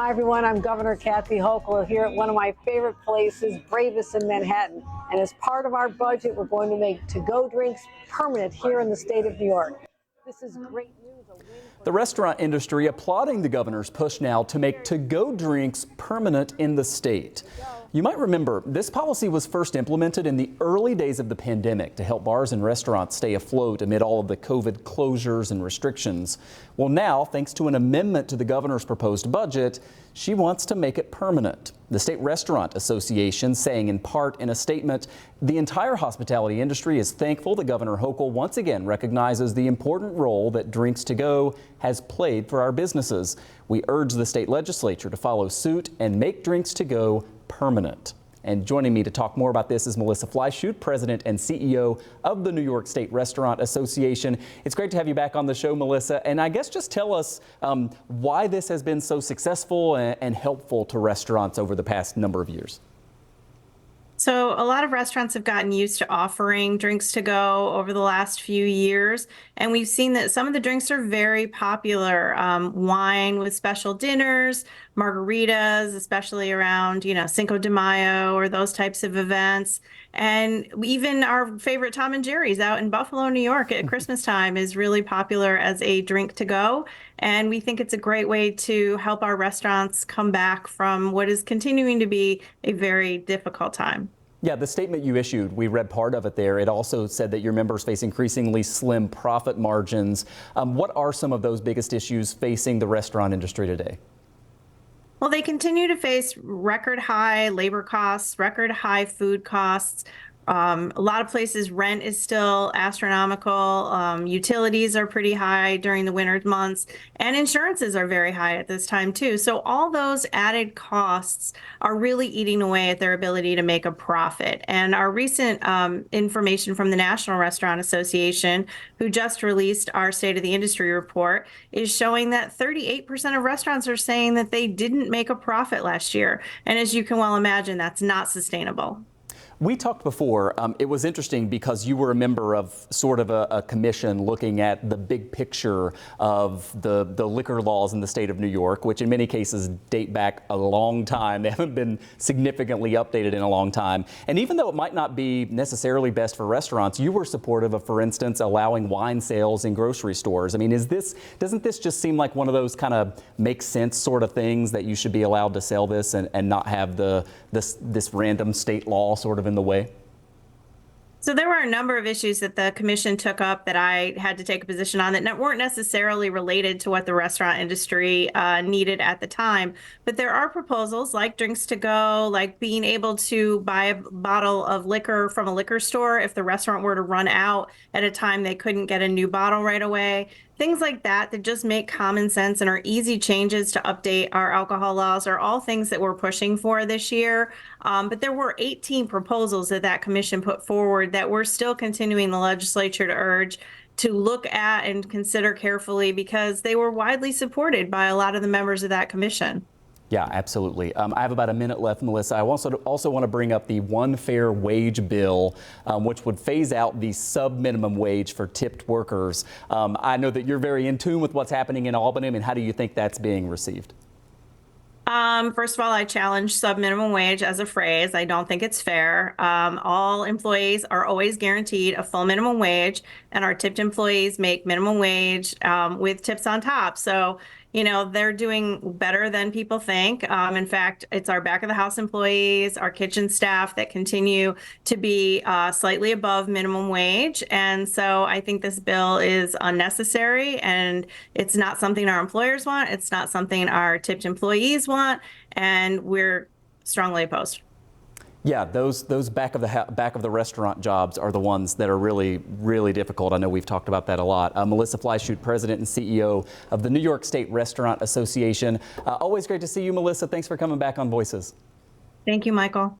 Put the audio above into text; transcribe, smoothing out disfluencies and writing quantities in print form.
Hi, everyone. I'm Governor Kathy Hochul here at one of my favorite places, bravest in Manhattan. And as part of our budget, we're going to make to-go drinks permanent here in the state of New York. This is great news. The restaurant industry applauding the governor's push now to make to-go drinks permanent in the state. You might remember this policy was first implemented in the early days of the pandemic to help bars and restaurants stay afloat amid all of the COVID closures and restrictions. Well, now, thanks to an amendment to the governor's proposed budget, she wants to make it permanent. The State Restaurant Association saying in part in a statement, the entire hospitality industry is thankful that Governor Hochul once again recognizes the important role that drinks to go has played for our businesses. We urge the state legislature to follow suit and make drinks to go permanent. And joining me to talk more about this is Melissa Fleischut, President and CEO of the New York State Restaurant Association. It's great to have you back on the show, Melissa. And I guess just tell us why this has been so successful and helpful to restaurants over the past number of years. So a lot of restaurants have gotten used to offering drinks to go over the last few years, and we've seen that some of the drinks are very popular. Wine with special dinners, margaritas, especially around, Cinco de Mayo or those types of events. And even our favorite Tom and Jerry's out in Buffalo, New York at Christmas time is really popular as a drink to go. And we think it's a great way to help our restaurants come back from what is continuing to be a very difficult time. Yeah, the statement you issued, we read part of it there. It also said that your members face increasingly slim profit margins. What are some of those biggest issues facing the restaurant industry today? Well, they continue to face record high labor costs, record high food costs. A lot of places rent is still astronomical. Utilities are pretty high during the winter months, and insurances are very high at this time too. So all those added costs are really eating away at their ability to make a profit. And our recent information from the National Restaurant Association, who just released our State of the Industry report, is showing that 38% of restaurants are saying that they didn't make a profit last year. And as you can well imagine, that's not sustainable. We talked before. It was interesting because you were a member of sort of a commission looking at the big picture of the liquor laws in the state of New York, which in many cases date back a long time. They haven't been significantly updated in a long time. And even though it might not be necessarily best for restaurants, you were supportive of, for instance, allowing wine sales in grocery stores. I mean, doesn't this just seem like one of those kind of make sense sort of things that you should be allowed to sell this and not have this random state law sort of in the way? So there were a number of issues that the commission took up that I had to take a position on that weren't necessarily related to what the restaurant industry needed at the time. But there are proposals like drinks to go, like being able to buy a bottle of liquor from a liquor store if the restaurant were to run out at a time they couldn't get a new bottle right away. Things like that just make common sense and are easy changes to update our alcohol laws are all things that we're pushing for this year. But there were 18 proposals that commission put forward that we're still continuing the legislature to urge to look at and consider carefully because they were widely supported by a lot of the members of that commission. Yeah, absolutely. I have about a minute left, Melissa. I also want to bring up the one fair wage bill, which would phase out the sub-minimum wage for tipped workers. I know that you're very in tune with what's happening in Albany. I mean, how do you think that's being received? First of all, I challenge sub-minimum wage as a phrase. I don't think it's fair. All employees are always guaranteed a full minimum wage, and our tipped employees make minimum wage with tips on top. So, they're doing better than people think. In fact, it's our back of the house employees, our kitchen staff that continue to be slightly above minimum wage. And so I think this bill is unnecessary and it's not something our employers want. It's not something our tipped employees want. And we're strongly opposed. Yeah, those back of the restaurant jobs are the ones that are really, really difficult. I know we've talked about that a lot. Melissa Fleischut, President and CEO of the New York State Restaurant Association. Always great to see you, Melissa. Thanks for coming back on Voices. Thank you, Michael.